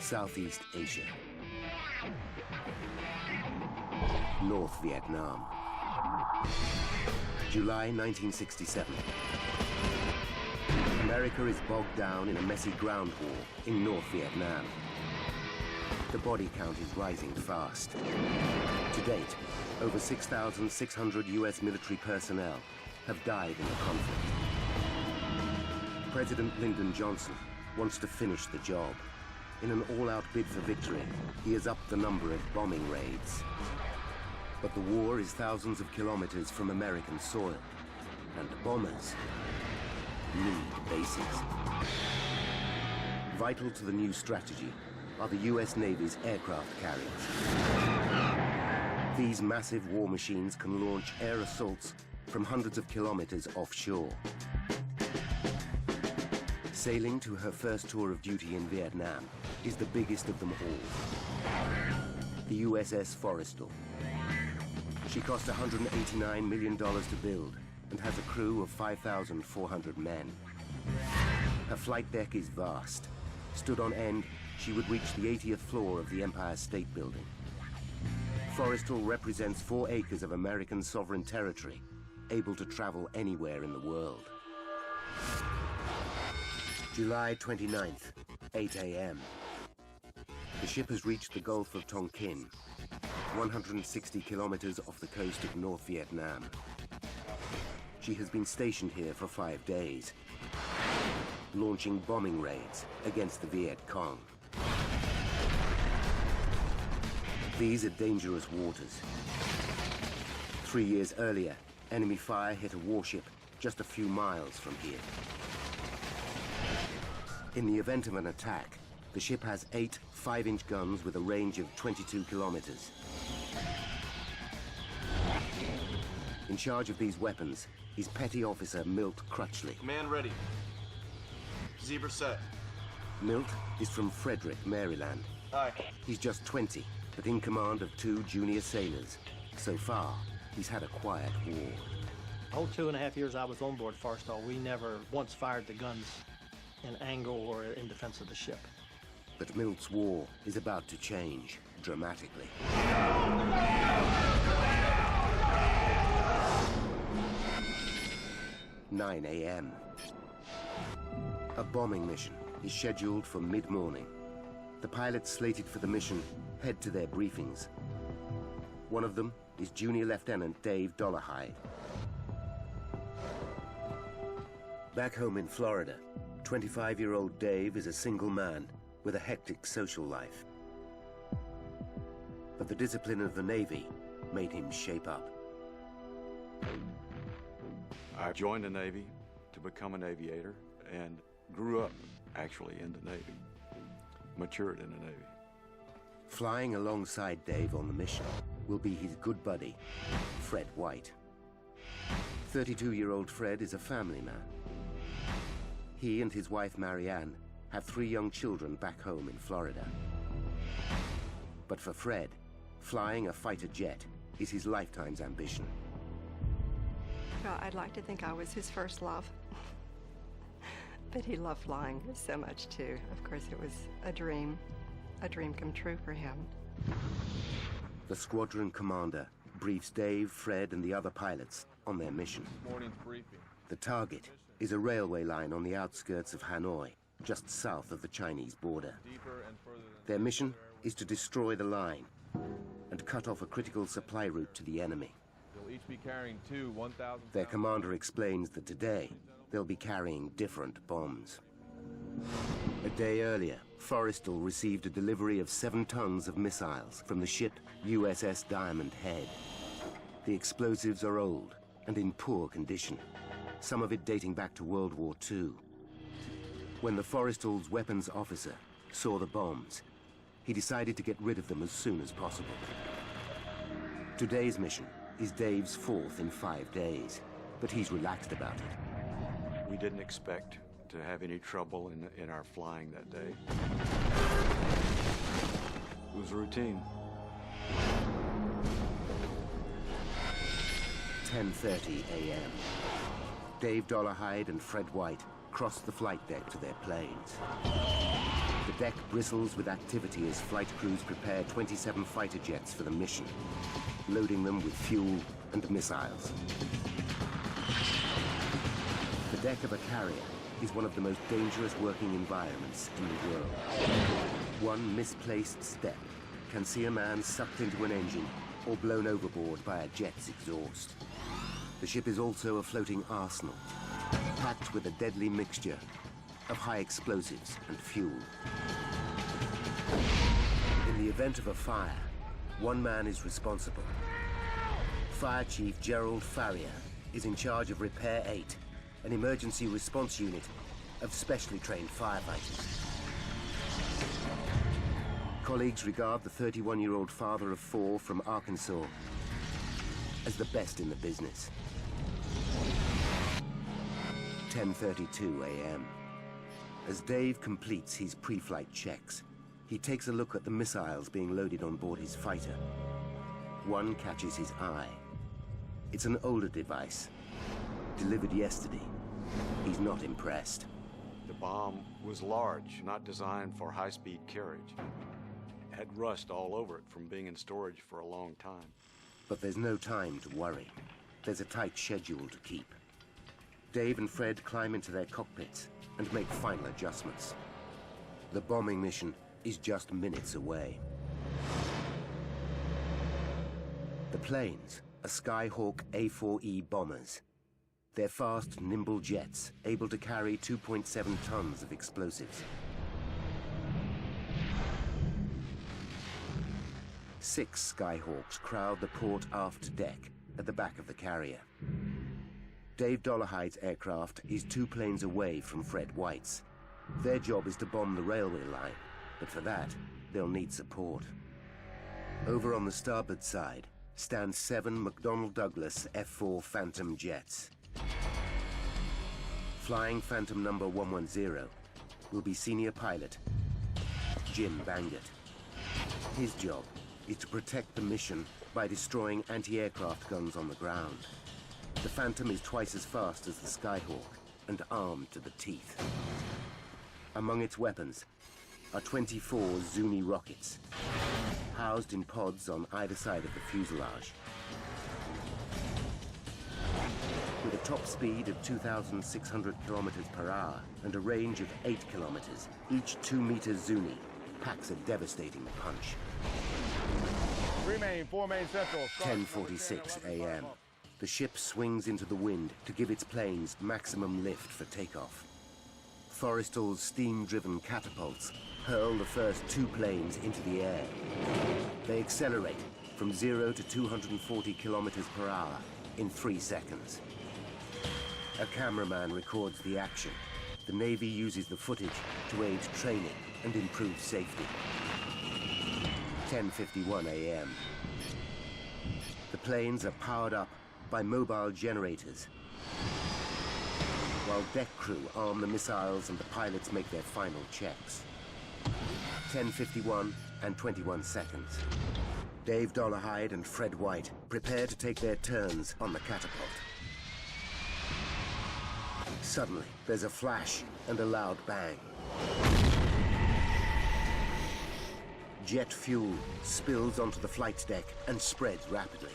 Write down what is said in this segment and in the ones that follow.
Southeast Asia. North Vietnam. July 1967. America is bogged down in a messy ground war in North Vietnam. The body count is rising fast. To date, over 6,600 US military personnel have died in the conflict. President Lyndon Johnson wants to finish the job. In an all-out bid for victory, he has upped the number of bombing raids. But the war is thousands of kilometers from American soil, and bombers need bases. Vital to the new strategy are the US Navy's aircraft carriers. These massive war machines can launch air assaults from hundreds of kilometers offshore. Sailing to her first tour of duty in Vietnam is the biggest of them all, the USS Forrestal. She cost $189 million to build and has a crew of 5,400 men. Her flight deck is vast. Stood on end, she would reach the 80th floor of the Empire State Building. Forrestal represents 4 acres of American sovereign territory, able to travel anywhere in the world. July 29th, 8 a.m. The ship has reached the Gulf of Tonkin, 160 kilometers off the coast of North Vietnam. She has been stationed here for 5 days, launching bombing raids against the Viet Cong. These are dangerous waters. 3 years earlier, enemy fire hit a warship just a few miles from here. In the event of an attack, the ship has 8 5-inch guns with a range of 22 kilometers. In charge of these weapons is Petty Officer Milt Crutchley. Command ready. Zebra set. Milt is from Frederick, Maryland. Aye. He's just 20, but in command of 2 junior sailors. So far, he's had a quiet war. The whole 2.5 years I was on board Firestal, we never once fired the guns in angle or in defense of the ship. But Milt's war is about to change dramatically. 9 a.m. A bombing mission is scheduled for mid-morning. The pilots slated for the mission head to their briefings. One of them is Junior Lieutenant Dave Dollarhide. Back home in Florida, 25-year-old Dave is a single man with a hectic social life. But the discipline of the Navy made him shape up. I joined the Navy to become an aviator and grew up, actually, in the Navy, matured in the Navy. Flying alongside Dave on the mission will be his good buddy, Fred White. 32-year-old Fred is a family man. He and his wife, Marianne, have 3 young children back home in Florida. But for Fred, flying a fighter jet is his lifetime's ambition. Well, I'd like to think I was his first love. But he loved flying so much too. Of course, it was a dream come true for him. The squadron commander briefs Dave, Fred, and the other pilots on their mission. Morning's briefing. The target is a railway line on the outskirts of Hanoi, just south of the Chinese border. Their mission is to destroy the line and cut off a critical supply route to the enemy. They'll each be carrying 2 1,000. Their commander explains that today they'll be carrying different bombs. A day earlier, Forrestal received a delivery of 7 tons of missiles from the ship USS Diamond Head. The explosives are old and in poor condition, some of it dating back to World War II. When the Forrestal's weapons officer saw the bombs, he decided to get rid of them as soon as possible. Today's mission is Dave's 4th in 5 days, but he's relaxed about it. We didn't expect to have any trouble in our flying that day. It was routine. 10:30 a.m. Dave Dollarhide and Fred White crossed the flight deck to their planes. The deck bristles with activity as flight crews prepare 27 fighter jets for the mission, loading them with fuel and missiles. The deck of a carrier is one of the most dangerous working environments in the world. One misplaced step can see a man sucked into an engine or blown overboard by a jet's exhaust. The ship is also a floating arsenal, packed with a deadly mixture of high explosives and fuel. In the event of a fire, one man is responsible. Fire Chief Gerald Farrier is in charge of Repair 8, an emergency response unit of specially trained firefighters. Colleagues regard the 31-year-old father of 4 from Arkansas as the best in the business. 10:32 a.m. As Dave completes his pre-flight checks, he takes a look at the missiles being loaded on board his fighter. One catches his eye. It's an older device, delivered yesterday. He's not impressed. The bomb was large, not designed for high-speed carriage. It had rust all over it from being in storage for a long time. But there's no time to worry. There's a tight schedule to keep. Dave and Fred climb into their cockpits and make final adjustments. The bombing mission is just minutes away. The planes are Skyhawk A4E bombers. They're fast, nimble jets, able to carry 2.7 tons of explosives. 6 Skyhawks crowd the port aft deck at the back of the carrier. Dave Dollarhide's aircraft is 2 planes away from Fred White's. Their job is to bomb the railway line, but for that, they'll need support. Over on the starboard side stand 7 McDonnell Douglas F-4 Phantom jets. Flying Phantom number 110 will be senior pilot Jim Bangert. His job is to protect the mission by destroying anti-aircraft guns on the ground. The Phantom is twice as fast as the Skyhawk and armed to the teeth. Among its weapons are 24 Zuni rockets, housed in pods on either side of the fuselage. With a top speed of 2,600 kilometers per hour and a range of 8 kilometers, each 2-meter Zuni packs a devastating punch. 4 main central. 10:46 a.m. The ship swings into the wind to give its planes maximum lift for takeoff. Forrestal's steam-driven catapults hurl the first 2 planes into the air. They accelerate from 0 to 240 kilometers per hour in 3 seconds. A cameraman records the action. The Navy uses the footage to aid training and improve safety. 10:51 a.m. The planes are powered up by mobile generators, while deck crew arm the missiles and the pilots make their final checks. 10:51 and 21 seconds. Dave Dollarhide and Fred White prepare to take their turns on the catapult. Suddenly, there's a flash and a loud bang. Jet fuel spills onto the flight deck and spreads rapidly.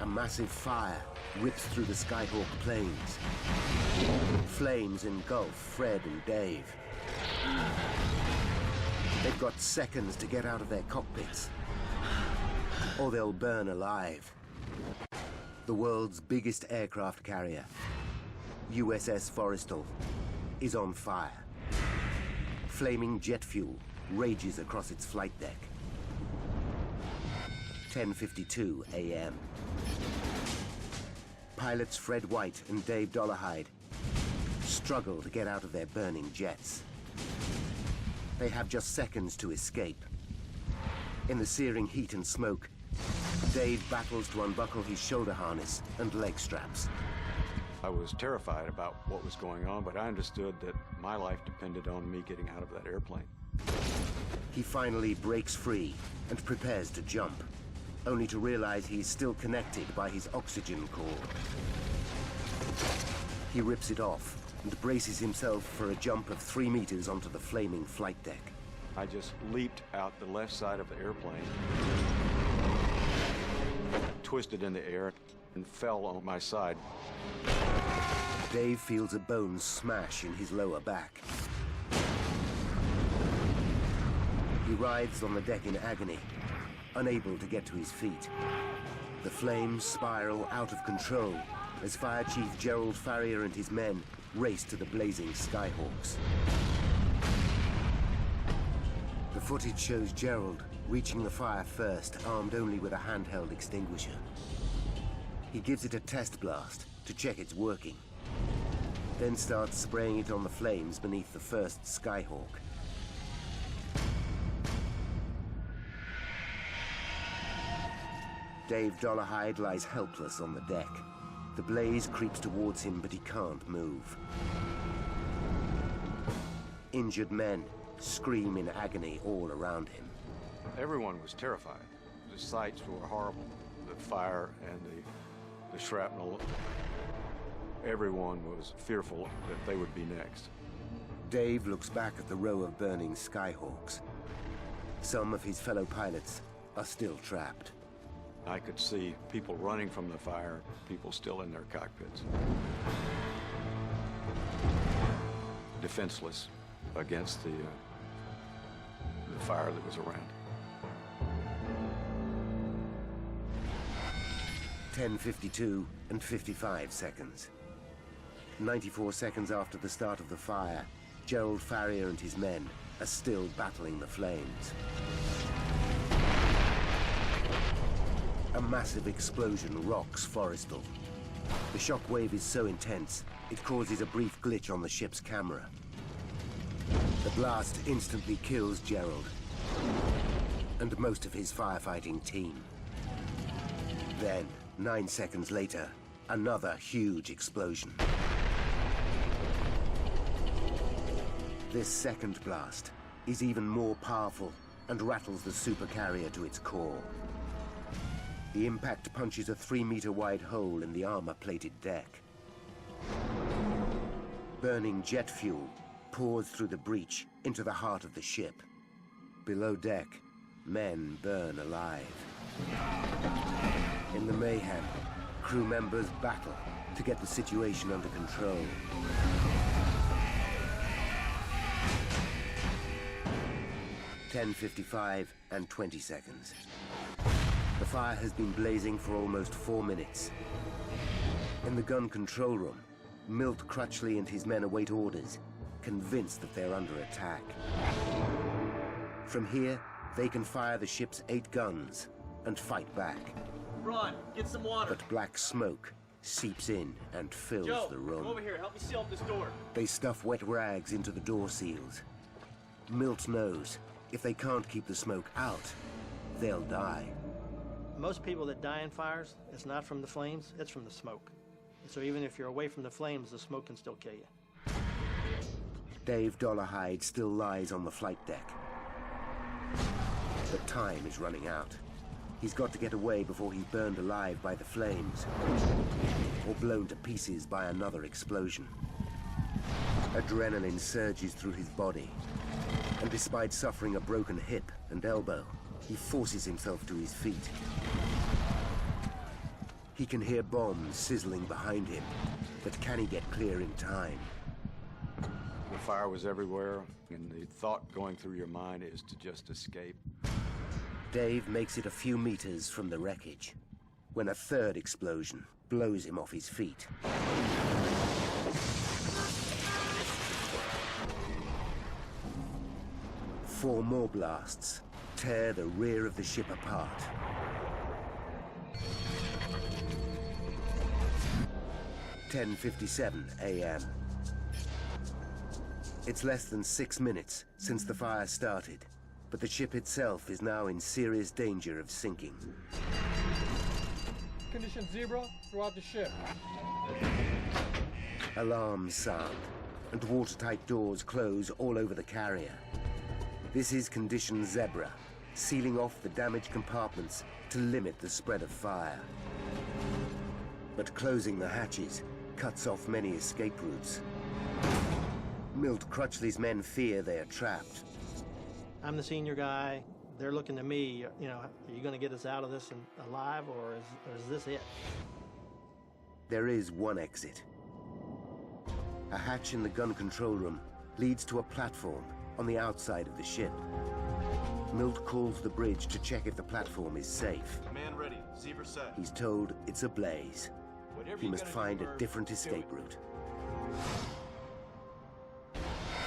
A massive fire rips through the Skyhawk planes. Flames engulf Fred and Dave. They've got seconds to get out of their cockpits, or they'll burn alive. The world's biggest aircraft carrier, USS Forrestal, is on fire. Flaming jet fuel rages across its flight deck. 10:52 a.m. Pilots Fred White and Dave Dollarhide struggle to get out of their burning jets. They have just seconds to escape. In the searing heat and smoke, Dave battles to unbuckle his shoulder harness and leg straps. I was terrified about what was going on, but I understood that my life depended on me getting out of that airplane. He finally breaks free and prepares to jump. only to realize he is still connected by his oxygen cord. He rips it off and braces himself for a jump of 3 meters onto the flaming flight deck. I just leaped out the left side of the airplane, twisted in the air, and fell on my side. Dave feels a bone smash in his lower back. He writhes on the deck in agony, unable to get to his feet. The flames spiral out of control as Fire Chief Gerald Farrier and his men race to the blazing Skyhawks. The footage shows Gerald reaching the fire first, armed only with a handheld extinguisher. He gives it a test blast to check it's working, then starts spraying it on the flames beneath the first Skyhawk. Dave Dollarhide lies helpless on the deck. The blaze creeps towards him, but he can't move. Injured men scream in agony all around him. Everyone was terrified. The sights were horrible. The fire and the shrapnel. Everyone was fearful that they would be next. Dave looks back at the row of burning Skyhawks. Some of his fellow pilots are still trapped. I could see people running from the fire, people still in their cockpits. Defenseless against the fire that was around. 10:52 and 55 seconds. 94 seconds after the start of the fire, Gerald Farrier and his men are still battling the flames. A massive explosion rocks Forrestal. The shockwave is so intense, it causes a brief glitch on the ship's camera. The blast instantly kills Gerald and most of his firefighting team. Then, 9 seconds later, another huge explosion. This second blast is even more powerful and rattles the supercarrier to its core. The impact punches a 3-meter-wide hole in the armor-plated deck. Burning jet fuel pours through the breach into the heart of the ship. Below deck, men burn alive. In the mayhem, crew members battle to get the situation under control. (10:55 and 20 seconds). The fire has been blazing for almost 4 minutes. In the gun control room, Milt Crutchley and his men await orders, convinced that they're under attack. From here, they can fire the ship's 8 guns and fight back. Ron, get some water. But black smoke seeps in and fills Joe, the room. come over here. Help me seal up this door. They stuff wet rags into the door seals. Milt knows if they can't keep the smoke out, they'll die. Most people that die in fires, it's not from the flames, it's from the smoke. So even if you're away from the flames, the smoke can still kill you. Dave Dollarhide still lies on the flight deck. But time is running out. He's got to get away before he's burned alive by the flames, or blown to pieces by another explosion. Adrenaline surges through his body, and despite suffering a broken hip and elbow, he forces himself to his feet. He can hear bombs sizzling behind him, but can he get clear in time? The fire was everywhere, and the thought going through your mind is to just escape. Dave makes it a few meters from the wreckage, when a third explosion blows him off his feet. Four more blasts tear the rear of the ship apart. (10:57 a.m.) It's less than 6 minutes since the fire started, but the ship itself is now in serious danger of sinking. Condition zebra throughout the ship. Alarms sound, and watertight doors close all over the carrier. This is condition zebra, sealing off the damaged compartments to limit the spread of fire. But closing the hatches cuts off many escape routes. Milt Crutchley's men fear they are trapped. I'm the senior guy. They're looking to me, you know, are you going to get us out of this alive, or is this it? There is one exit. A hatch in the gun control room leads to a platform on the outside of the ship. Milt calls the bridge to check if the platform is safe. Man ready. Zebra set. He's told it's ablaze. He must find a different escape route.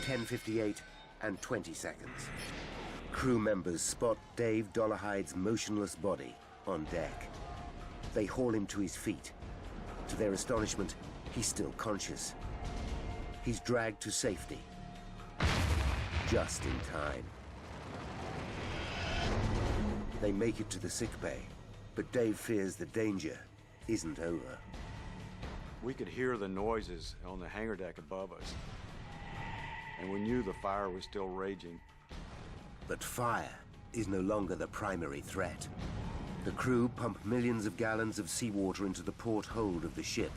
10:58 and 20 seconds. Crew members spot Dave Dollarhide's motionless body on deck. They haul him to his feet. To their astonishment, he's still conscious. He's dragged to safety. Just in time. They make it to the sickbay, but Dave fears the danger isn't over. We could hear the noises on the hangar deck above us, and we knew the fire was still raging. But fire is no longer the primary threat. The crew pump millions of gallons of seawater into the port hold of the ship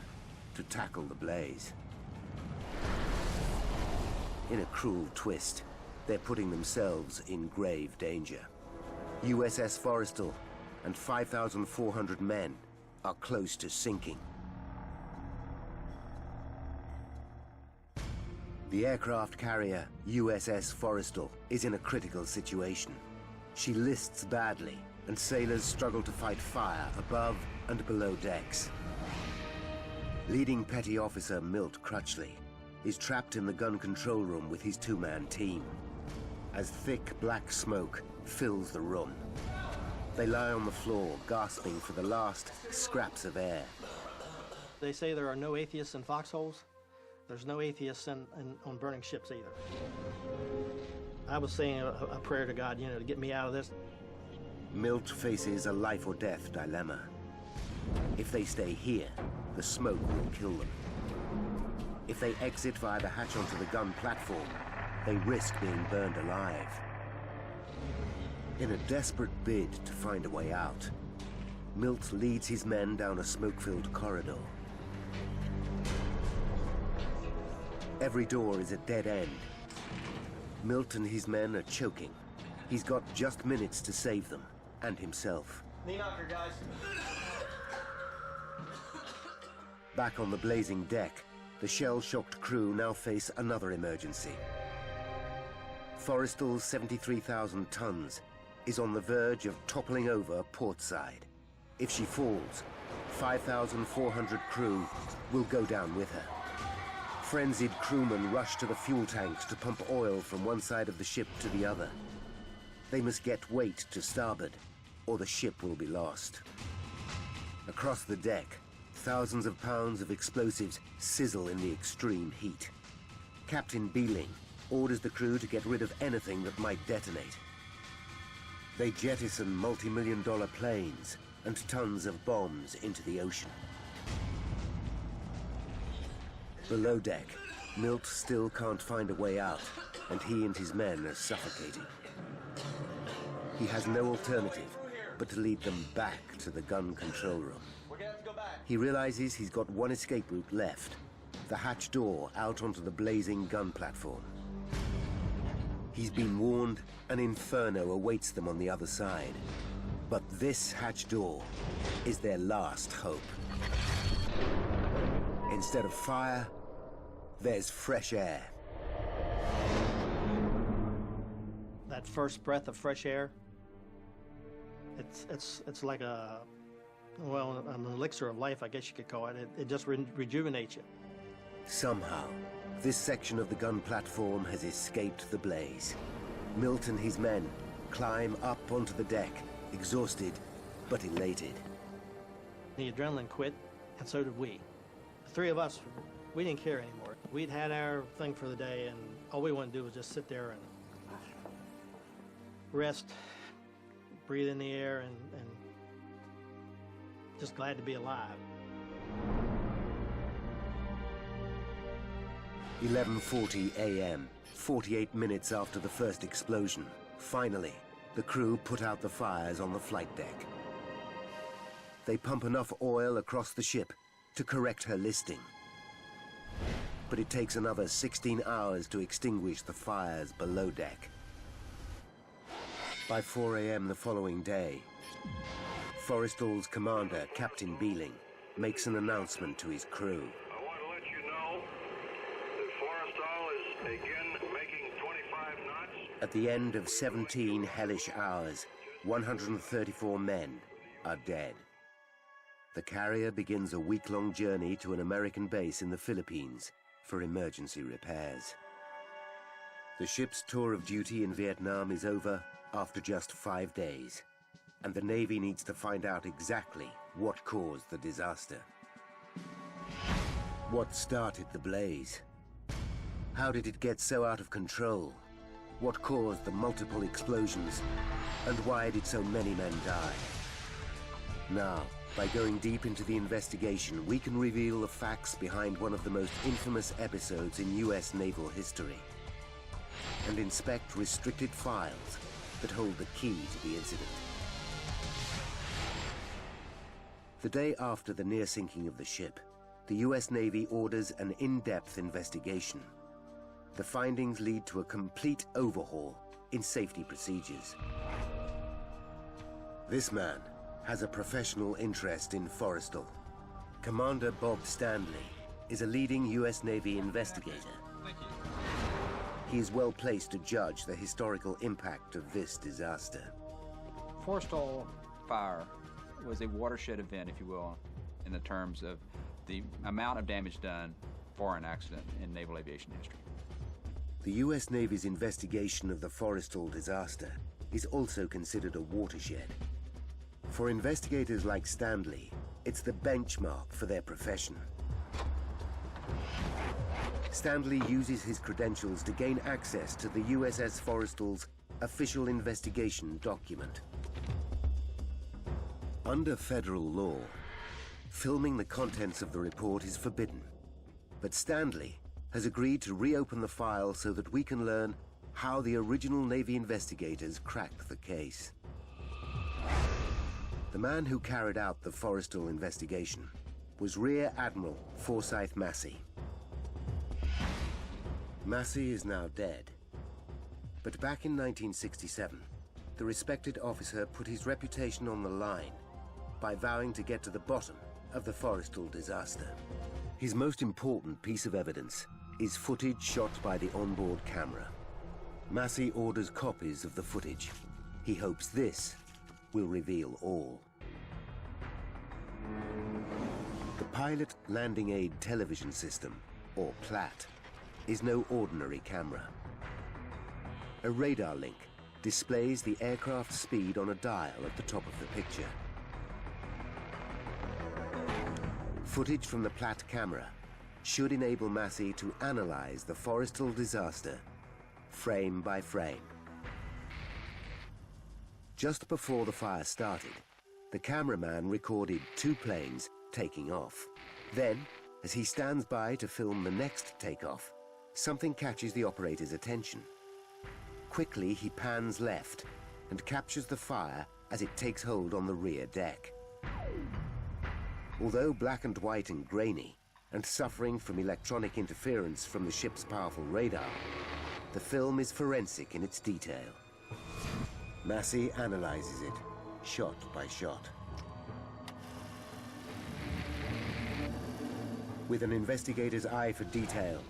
to tackle the blaze. In a cruel twist, they're putting themselves in grave danger. USS Forrestal and 5,400 men are close to sinking. The aircraft carrier USS Forrestal is in a critical situation. She lists badly, and sailors struggle to fight fire above and below decks. Leading Petty Officer Milt Crutchley is trapped in the gun control room with his two-man team, as thick black smoke fills the room. They lie on the floor, gasping for the last scraps of air. They say there are no atheists in foxholes. There's no atheists on burning ships either. I was saying a prayer to God, you know, to get me out of this. Milt faces a life or death dilemma. If they stay here, the smoke will kill them. If they exit via the hatch onto the gun platform, they risk being burned alive. In a desperate bid to find a way out, Milt leads his men down a smoke-filled corridor. Every door is a dead end. Milt and his men are choking. He's got just minutes to save them, and himself. Knee knocker, guys. Back on the blazing deck, the shell-shocked crew now face another emergency. Forrestal's 73,000 tons is on the verge of toppling over portside. If she falls, 5,400 crew will go down with her. Frenzied crewmen rush to the fuel tanks to pump oil from one side of the ship to the other. They must get weight to starboard, or the ship will be lost. Across the deck, thousands of pounds of explosives sizzle in the extreme heat. Captain Beeling orders the crew to get rid of anything that might detonate. They jettison multi-million-dollar planes and tons of bombs into the ocean. Below deck, Milt still can't find a way out, and he and his men are suffocating. He has no alternative but to lead them back to the gun control room. We're gonna have to go back. He realizes he's got one escape route left, the hatch door out onto the blazing gun platform. He's been warned an inferno awaits them on the other side, but this hatch door is their last hope. Instead of fire, there's fresh air. That first breath of fresh air, it's like an elixir of life, I guess you could call it. It just rejuvenates you. Somehow, this section of the gun platform has escaped the blaze. Milt and his men climb up onto the deck, exhausted but elated. The adrenaline quit, and so did we. The three of us, we didn't care anymore. We'd had our thing for the day, and all we wanted to do was just sit there and rest, breathe in the air, and just glad to be alive. 11:40 a.m., 48 minutes after the first explosion. Finally, the crew put out the fires on the flight deck. They pump enough oil across the ship to correct her listing. But it takes another 16 hours to extinguish the fires below deck. By 4 a.m. the following day, Forrestal's commander, Captain Beeling, makes an announcement to his crew. I want to let you know that Forrestal is again making 25 knots. At the end of 17 hellish hours, 134 men are dead. The carrier begins a week-long journey to an American base in the Philippines for emergency repairs. The ship's tour of duty in Vietnam is over after just 5 days, and the Navy needs to find out exactly what caused the disaster. What started the blaze? How did it get so out of control? What caused the multiple explosions? And why did so many men die? Now, by going deep into the investigation, we can reveal the facts behind one of the most infamous episodes in U.S. naval history, and inspect restricted files that hold the key to the incident. The day after the near-sinking of the ship, the U.S. Navy orders an in-depth investigation. The findings lead to a complete overhaul in safety procedures. This man has a professional interest in Forrestal. Commander Bob Stanley is a leading U.S. Navy investigator. He is well placed to judge the historical impact of this disaster. Forrestal fire was a watershed event, if you will, in the terms of the amount of damage done for an accident in naval aviation history. The U.S. Navy's investigation of the Forrestal disaster is also considered a watershed. For investigators like Stanley, it's the benchmark for their profession. Stanley uses his credentials to gain access to the USS Forrestal's official investigation document. Under federal law, filming the contents of the report is forbidden, but Stanley has agreed to reopen the file so that we can learn how the original Navy investigators cracked the case. The man who carried out the Forrestal investigation was Rear Admiral Forsyth Massey. Massey is now dead, but back in 1967, the respected officer put his reputation on the line by vowing to get to the bottom of the Forrestal disaster. His most important piece of evidence is footage shot by the onboard camera. Massey orders copies of the footage. He hopes this will reveal all. The Pilot Landing Aid Television System, or PLAT, is no ordinary camera. A radar link displays the aircraft's speed on a dial at the top of the picture. Footage from the PLAT camera should enable Massey to analyze the Forrestal disaster frame by frame. Just before the fire started, the cameraman recorded 2 planes taking off. Then, as he stands by to film the next takeoff, something catches the operator's attention. Quickly, he pans left and captures the fire as it takes hold on the rear deck. Although black and white and grainy, and suffering from electronic interference from the ship's powerful radar, the film is forensic in its detail. Massey analyzes it, shot by shot. With an investigator's eye for detail,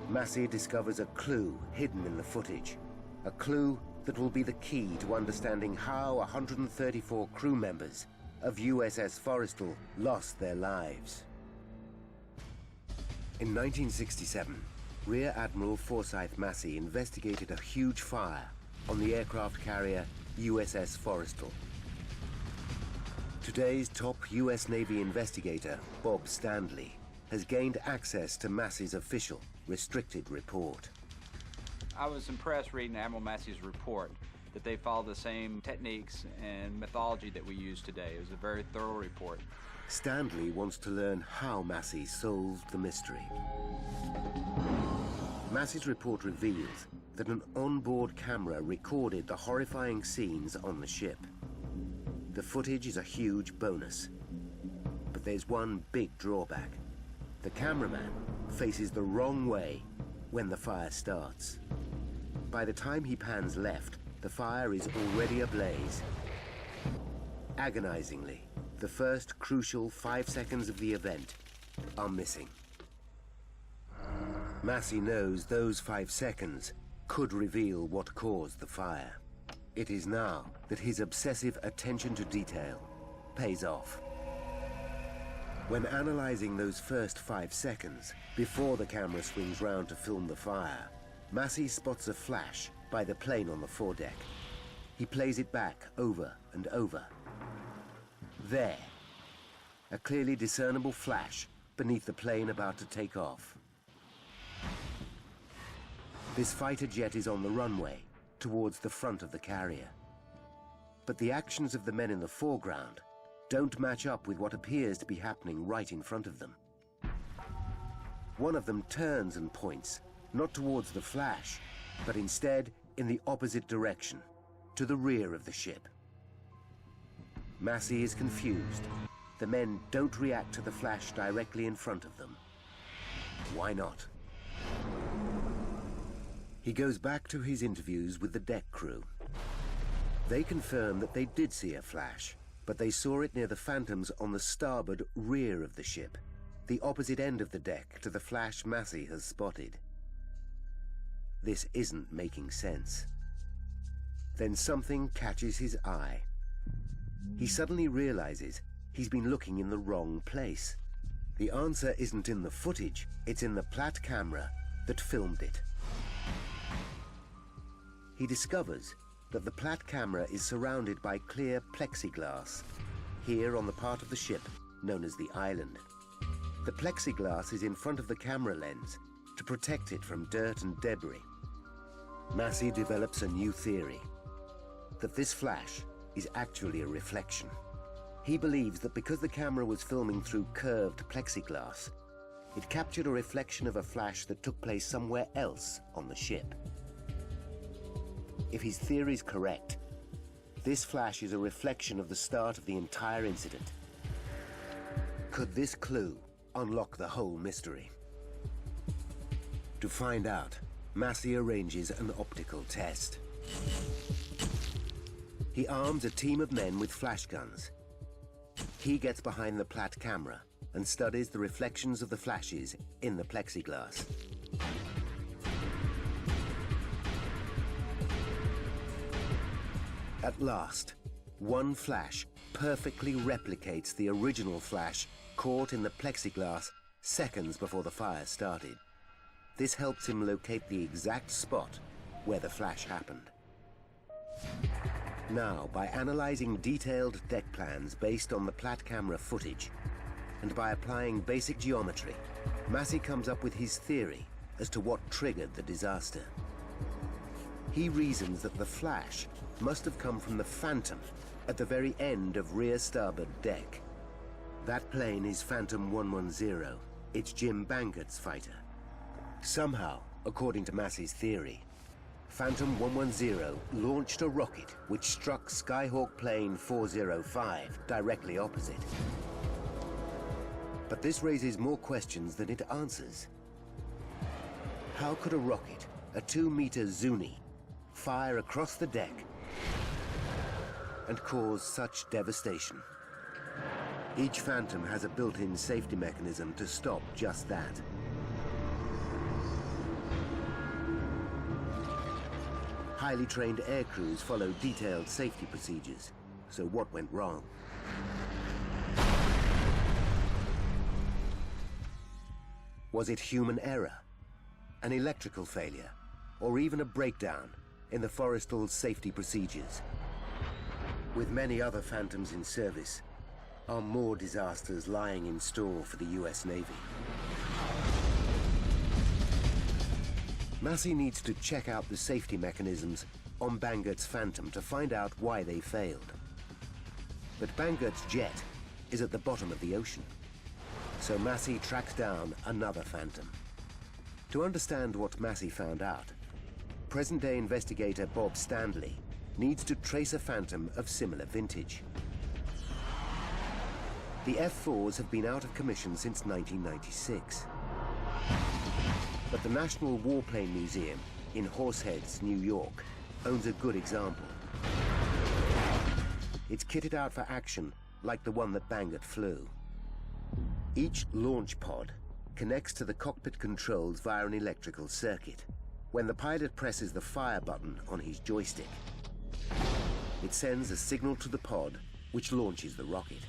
Massey discovers a clue hidden in the footage, a clue that will be the key to understanding how 134 crew members of USS Forrestal lost their lives. In 1967, Rear Admiral Forsyth Massey investigated a huge fire on the aircraft carrier USS Forrestal. Today's top U.S. Navy investigator, Bob Stanley, has gained access to Massey's official restricted report. I was impressed reading Admiral Massey's report that they follow the same techniques and methodology that we use today. It was a very thorough report. Stanley wants to learn how Massey solved the mystery. Massey's report reveals that an onboard camera recorded the horrifying scenes on the ship. The footage is a huge bonus. But there's one big drawback. The cameraman faces the wrong way when the fire starts. By the time he pans left, the fire is already ablaze. Agonizingly, the first crucial 5 seconds of the event are missing. Massey knows those 5 seconds could reveal what caused the fire. It is now that his obsessive attention to detail pays off. When analyzing those first 5 seconds, before the camera swings round to film the fire, Massey spots a flash by the plane on the foredeck. He plays it back over and over. There, a clearly discernible flash beneath the plane about to take off. This fighter jet is on the runway, towards the front of the carrier. But the actions of the men in the foreground don't match up with what appears to be happening right in front of them. One of them turns and points, not towards the flash, but instead in the opposite direction, to the rear of the ship. Massey is confused. The men don't react to the flash directly in front of them. Why not? He goes back to his interviews with the deck crew. They confirm that they did see a flash, but they saw it near the phantoms on the starboard rear of the ship, the opposite end of the deck to the flash Massey has spotted. This isn't making sense. Then something catches his eye. He suddenly realizes he's been looking in the wrong place. The answer isn't in the footage, it's in the Platt camera that filmed it. He discovers that the Platt camera is surrounded by clear plexiglass, here on the part of the ship known as the island. The plexiglass is in front of the camera lens to protect it from dirt and debris. Massey develops a new theory, that this flash is actually a reflection. He believes that because the camera was filming through curved plexiglass, it captured a reflection of a flash that took place somewhere else on the ship. If his theory is correct, this flash is a reflection of the start of the entire incident. Could this clue unlock the whole mystery? To find out, Massey arranges an optical test. He arms a team of men with flash guns. He gets behind the Platt camera and studies the reflections of the flashes in the plexiglass. At last, one flash perfectly replicates the original flash caught in the plexiglass seconds before the fire started. This helps him locate the exact spot where the flash happened. Now, by analyzing detailed deck plans based on the Platt camera footage, and by applying basic geometry, Massey comes up with his theory as to what triggered the disaster. He reasons that the flash must have come from the Phantom at the very end of rear starboard deck. That plane is Phantom 110. It's Jim Bangert's fighter. Somehow, according to Massey's theory, Phantom 110 launched a rocket which struck Skyhawk plane 405 directly opposite. But this raises more questions than it answers. How could a rocket, a 2-meter Zuni, fire across the deck and cause such devastation? Each Phantom has a built-in safety mechanism to stop just that. Highly trained air crews follow detailed safety procedures. So what went wrong? Was it human error, an electrical failure, or even a breakdown in the Forrestal's safety procedures? With many other Phantoms in service, are more disasters lying in store for the US Navy? Massey needs to check out the safety mechanisms on Bangert's Phantom to find out why they failed. But Bangert's jet is at the bottom of the ocean, so Massey tracks down another Phantom. To understand what Massey found out, present-day investigator Bob Stanley needs to trace a Phantom of similar vintage. The F-4s have been out of commission since 1996. But the National Warplane Museum in Horseheads, New York, owns a good example. It's kitted out for action like the one that Bangert flew. Each launch pod connects to the cockpit controls via an electrical circuit. When the pilot presses the fire button on his joystick, it sends a signal to the pod, which launches the rocket.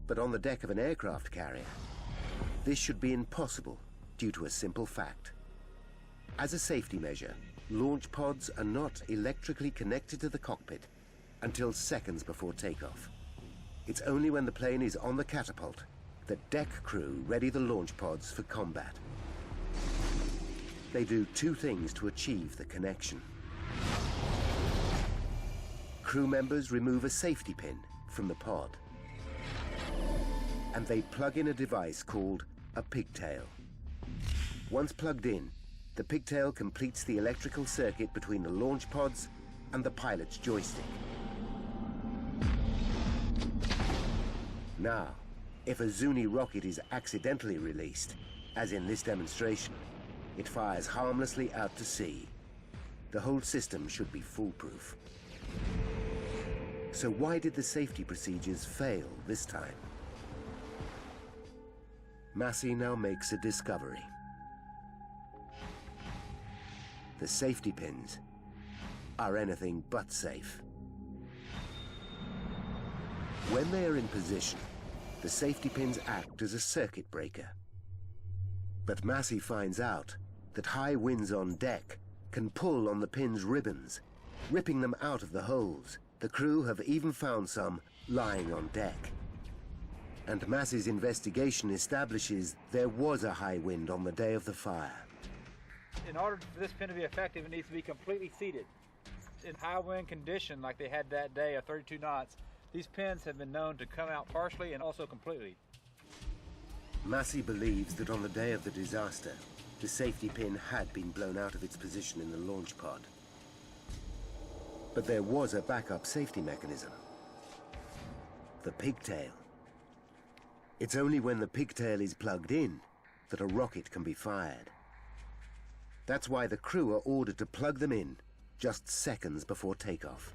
But on the deck of an aircraft carrier, this should be impossible due to a simple fact. As a safety measure, launch pods are not electrically connected to the cockpit until seconds before takeoff. It's only when the plane is on the catapult that deck crew ready the launch pods for combat. They do two things to achieve the connection. Crew members remove a safety pin from the pod, and they plug in a device called a pigtail. Once plugged in, the pigtail completes the electrical circuit between the launch pods and the pilot's joystick. Now, if a Zuni rocket is accidentally released, as in this demonstration, it fires harmlessly out to sea. The whole system should be foolproof. So why did the safety procedures fail this time? Massey now makes a discovery. The safety pins are anything but safe. When they are in position, the safety pins act as a circuit breaker. But Massey finds out that high winds on deck can pull on the pin's ribbons, ripping them out of the holes. The crew have even found some lying on deck. And Massey's investigation establishes there was a high wind on the day of the fire. In order for this pin to be effective, it needs to be completely seated. In high wind condition like they had that day of 32 knots, these pins have been known to come out partially and also completely. Massey believes that on the day of the disaster, the safety pin had been blown out of its position in the launch pod. But there was a backup safety mechanism. The pigtail. It's only when the pigtail is plugged in that a rocket can be fired. That's why the crew are ordered to plug them in just seconds before takeoff.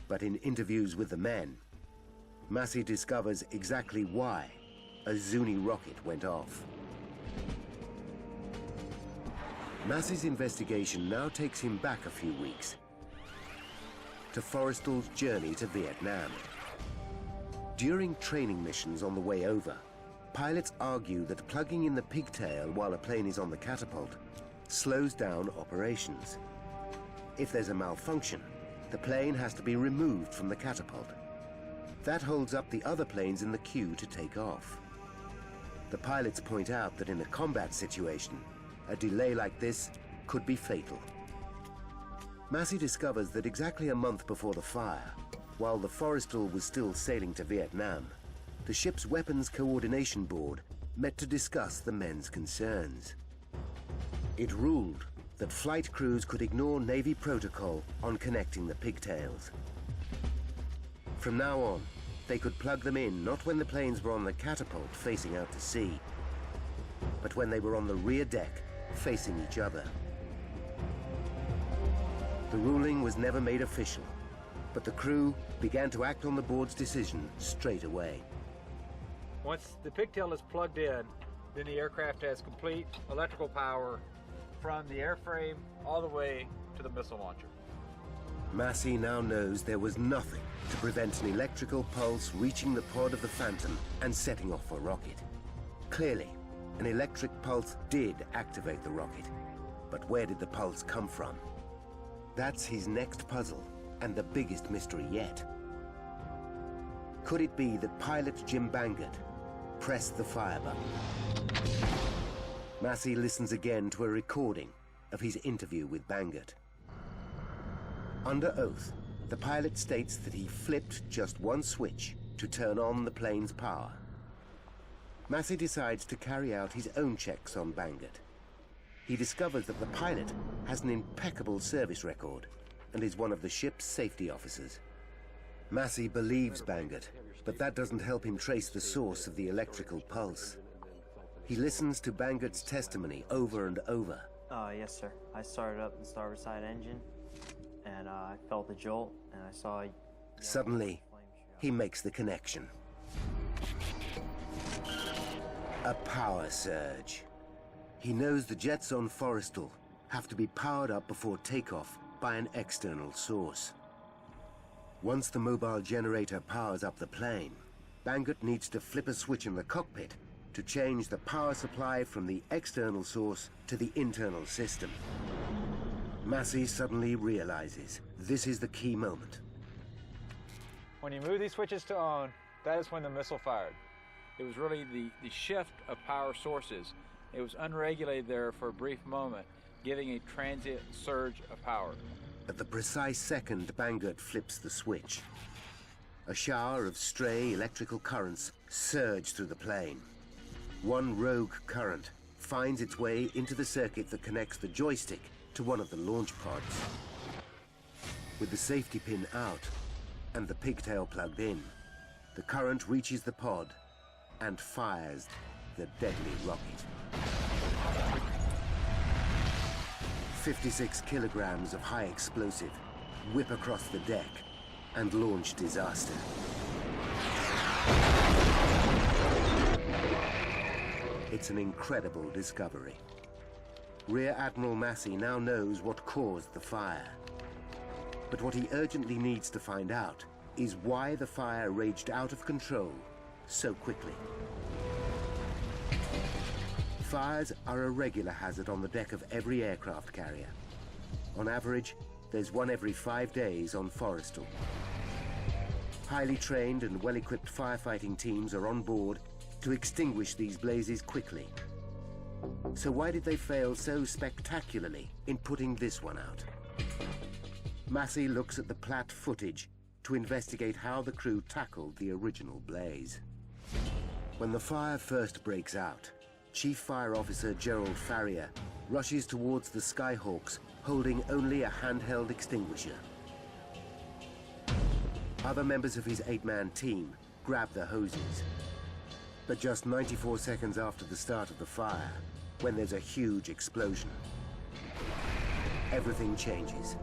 But in interviews with the men, Massey discovers exactly why a Zuni rocket went off. Massey's investigation now takes him back a few weeks to Forrestal's journey to Vietnam. During training missions on the way over, pilots argue that plugging in the pigtail while a plane is on the catapult slows down operations. If there's a malfunction, the plane has to be removed from the catapult. That holds up the other planes in the queue to take off. The pilots point out that in a combat situation, a delay like this could be fatal. Massey discovers that exactly a month before the fire, while the Forrestal was still sailing to Vietnam, the ship's Weapons Coordination Board met to discuss the men's concerns. It ruled that flight crews could ignore Navy protocol on connecting the pigtails. From now on, they could plug them in not when the planes were on the catapult facing out to sea, but when they were on the rear deck facing each other. The ruling was never made official, but the crew began to act on the board's decision straight away. Once the pigtail is plugged in, then the aircraft has complete electrical power from the airframe all the way to the missile launcher. Massey now knows there was nothing to prevent an electrical pulse reaching the pod of the Phantom and setting off a rocket. Clearly, an electric pulse did activate the rocket, but where did the pulse come from? That's his next puzzle, and the biggest mystery yet. Could it be that pilot Jim Bangert pressed the fire button? Massey listens again to a recording of his interview with Bangert. Under oath, the pilot states that he flipped just one switch to turn on the plane's power. Massey decides to carry out his own checks on Bangert. he discovers that the pilot has an impeccable service record and is one of the ship's safety officers. Massey believes Bangert, but that doesn't help him trace the source of the electrical pulse. He listens to Bangert's testimony over and over. Yes, sir. I started up the starboard side engine, and I felt the jolt, and I saw... Suddenly, he makes the connection. A power surge. He knows the jets on Forrestal have to be powered up before takeoff by an external source. Once the mobile generator powers up the plane, Bangert needs to flip a switch in the cockpit to change the power supply from the external source to the internal system. Massey suddenly realizes this is the key moment. When you move these switches to on, that is when the missile fired. It was really the shift of power sources. It was unregulated there for a brief moment, giving a transient surge of power. At the precise second Bangert flips the switch, a shower of stray electrical currents surge through the plane. One rogue current finds its way into the circuit that connects the joystick to one of the launch pods. With the safety pin out and the pigtail plugged in, the current reaches the pod and fires the deadly rocket. 56 kilograms of high explosive whip across the deck and launch disaster. It's an incredible discovery. Rear Admiral Massey now knows what caused the fire. But what he urgently needs to find out is why the fire raged out of control so quickly. Fires are a regular hazard on the deck of every aircraft carrier. On average, there's one every 5 days on Forrestal. Highly trained and well-equipped firefighting teams are on board to extinguish these blazes quickly. So why did they fail so spectacularly in putting this one out? Massey looks at the Platt footage to investigate how the crew tackled the original blaze. When the fire first breaks out, Chief Fire Officer Gerald Farrier rushes towards the Skyhawks holding only a handheld extinguisher. Other members of his 8-man team grab the hoses. But just 94 seconds after the start of the fire, when there's a huge explosion, everything changes.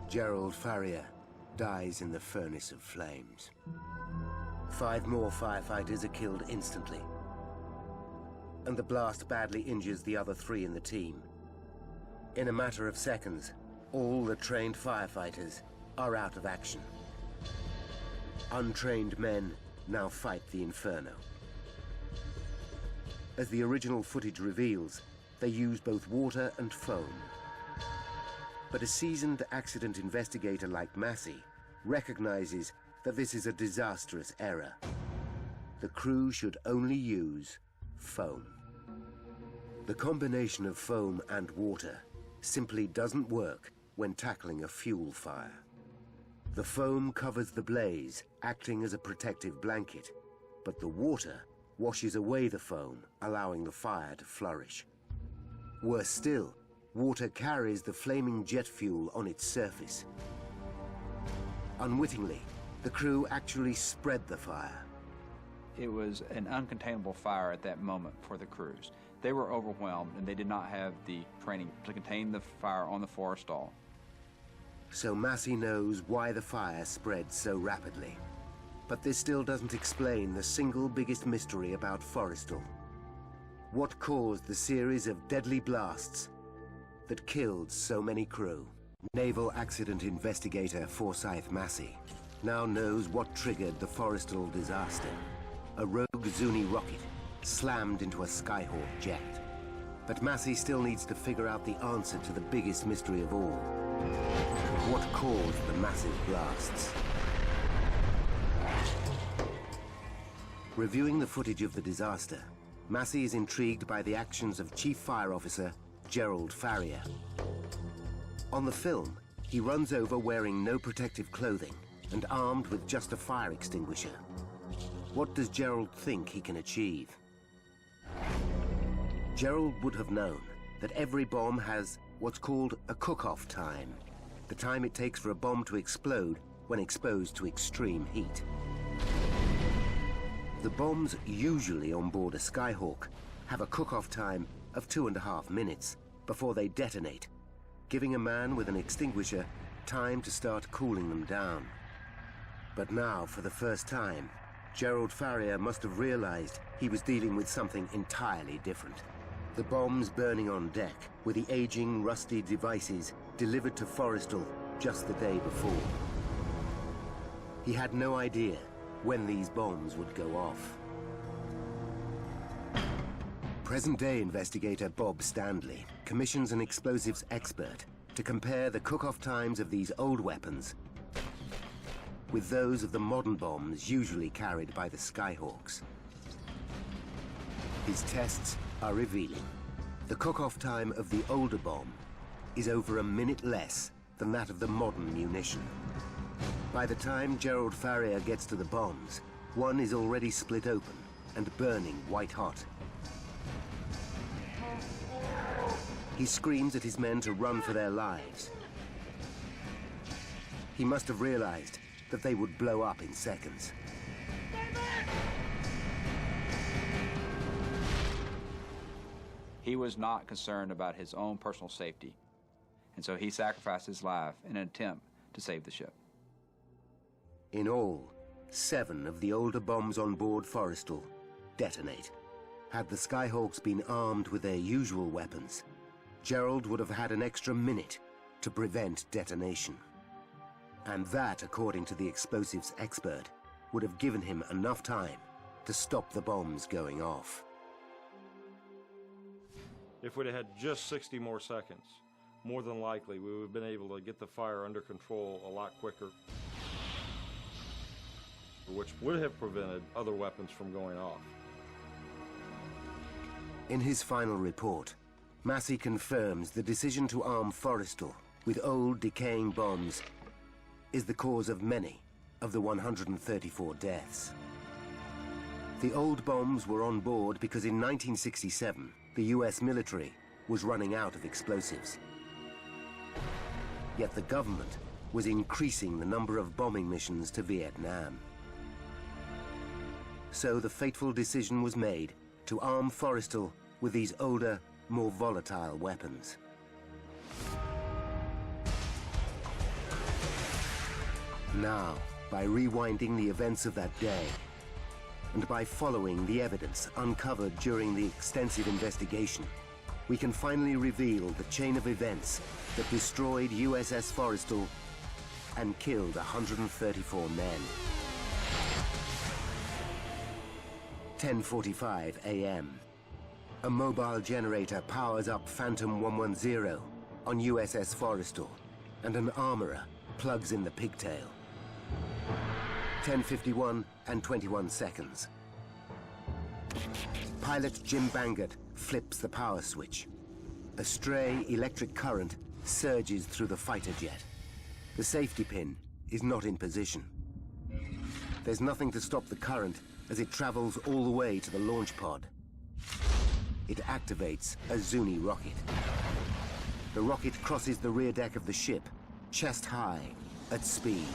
Gerald Farrier dies in the furnace of flames. 5 more firefighters are killed instantly, and the blast badly injures the other 3 in the team. In a matter of seconds, all the trained firefighters are out of action. Untrained men now fight the inferno. As the original footage reveals, they use both water and foam. But a seasoned accident investigator like Massey recognizes that this is a disastrous error. The crew should only use foam. The combination of foam and water simply doesn't work when tackling a fuel fire. The foam covers the blaze, acting as a protective blanket, but the water washes away the foam, allowing the fire to flourish. Worse still, water carries the flaming jet fuel on its surface. Unwittingly, the crew actually spread the fire. It was an uncontainable fire at that moment for the crews. They were overwhelmed and they did not have the training to contain the fire on the Forrestal. So Massey knows why the fire spread so rapidly. But this still doesn't explain the single biggest mystery about Forrestal. What caused the series of deadly blasts that killed so many crew? Naval accident investigator Forsyth Massey now knows what triggered the Forrestal disaster. A rogue Zuni rocket slammed into a Skyhawk jet. But Massey still needs to figure out the answer to the biggest mystery of all. What caused the massive blasts? Reviewing the footage of the disaster, Massey is intrigued by the actions of Chief Fire Officer Gerald Farrier. On the film, he runs over wearing no protective clothing and armed with just a fire extinguisher. What does Gerald think he can achieve? Gerald would have known that every bomb has what's called a cook-off time, the time it takes for a bomb to explode when exposed to extreme heat. The bombs usually on board a Skyhawk have a cook-off time of 2.5 minutes before they detonate, giving a man with an extinguisher time to start cooling them down. But now, for the first time, Gerald Farrier must have realized he was dealing with something entirely different. The bombs burning on deck were the aging, rusty devices delivered to Forrestal just the day before. He had no idea when these bombs would go off. Present-day investigator Bob Standley commissions an explosives expert to compare the cook-off times of these old weapons with those of the modern bombs usually carried by the Skyhawks. His tests are revealing. The cook-off time of the older bomb is over a minute less than that of the modern munition. By the time Gerald Farrier gets to the bombs, one is already split open and burning white hot. He screams at his men to run for their lives. He must have realized that they would blow up in seconds. He was not concerned about his own personal safety, and so he sacrificed his life in an attempt to save the ship. In all, 7 of the older bombs on board Forrestal detonate. Had the Skyhawks been armed with their usual weapons, Gerald would have had an extra minute to prevent detonation. And that, according to the explosives expert, would have given him enough time to stop the bombs going off. If we'd have had just 60 more seconds, more than likely we would have been able to get the fire under control a lot quicker, which would have prevented other weapons from going off. In his final report, Massey confirms the decision to arm Forrestal with old, decaying bombs is the cause of many of the 134 deaths. The old bombs were on board because in 1967, the US military was running out of explosives. Yet the government was increasing the number of bombing missions to Vietnam. So the fateful decision was made to arm Forrestal with these older, more volatile weapons. Now, by rewinding the events of that day, and by following the evidence uncovered during the extensive investigation, we can finally reveal the chain of events that destroyed USS Forrestal and killed 134 men. 10:45 a.m. A mobile generator powers up Phantom 110 on USS Forrestal, and an armorer plugs in the pigtail. 10:51 and 21 seconds. Pilot Jim Bangert flips the power switch. A stray electric current surges through the fighter jet. The safety pin is not in position. There's nothing to stop the current as it travels all the way to the launch pod. It activates a Zuni rocket. The rocket crosses the rear deck of the ship, chest high, at speed.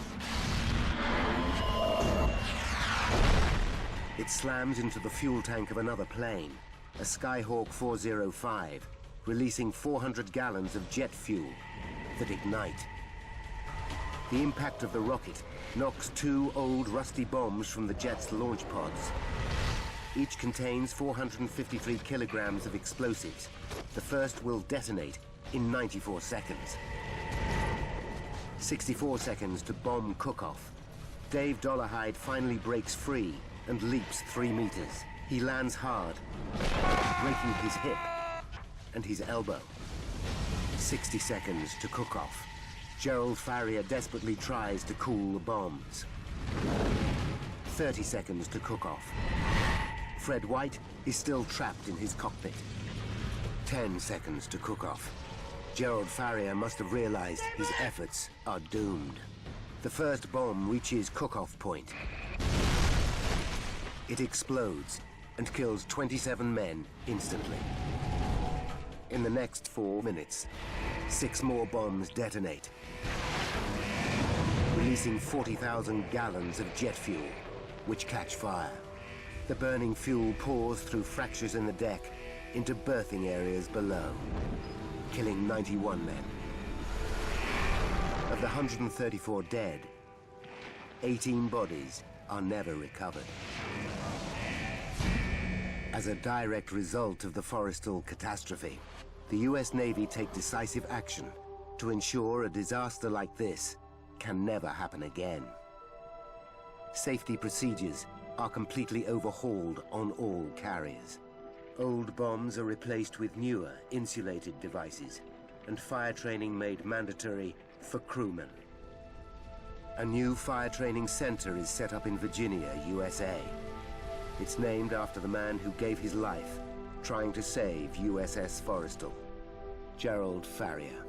It slams into the fuel tank of another plane, a Skyhawk 405, releasing 400 gallons of jet fuel that ignite. The impact of the rocket knocks 2 old rusty bombs from the jet's launch pods. Each contains 453 kilograms of explosives. The first will detonate in 94 seconds. 64 seconds to bomb cook-off. Dave Dollarhide finally breaks free and leaps 3 meters. He lands hard, breaking his hip and his elbow. 60 seconds to cook off. Gerald Farrier desperately tries to cool the bombs. 30 seconds to cook off. Fred White is still trapped in his cockpit. 10 seconds to cook off. Gerald Farrier must have realized his efforts are doomed. The first bomb reaches cook-off point. It explodes and kills 27 men instantly. In the next 4 minutes, 6 more bombs detonate, releasing 40,000 gallons of jet fuel, which catch fire. The burning fuel pours through fractures in the deck into berthing areas below, killing 91 men. Of the 134 dead, 18 bodies are never recovered. As a direct result of the Forrestal catastrophe, the US Navy take decisive action to ensure a disaster like this can never happen again. Safety procedures are completely overhauled on all carriers. Old bombs are replaced with newer, insulated devices, and fire training made mandatory for crewmen. A new fire training center is set up in Virginia, USA. It's named after the man who gave his life trying to save USS Forrestal, Gerald Farrier.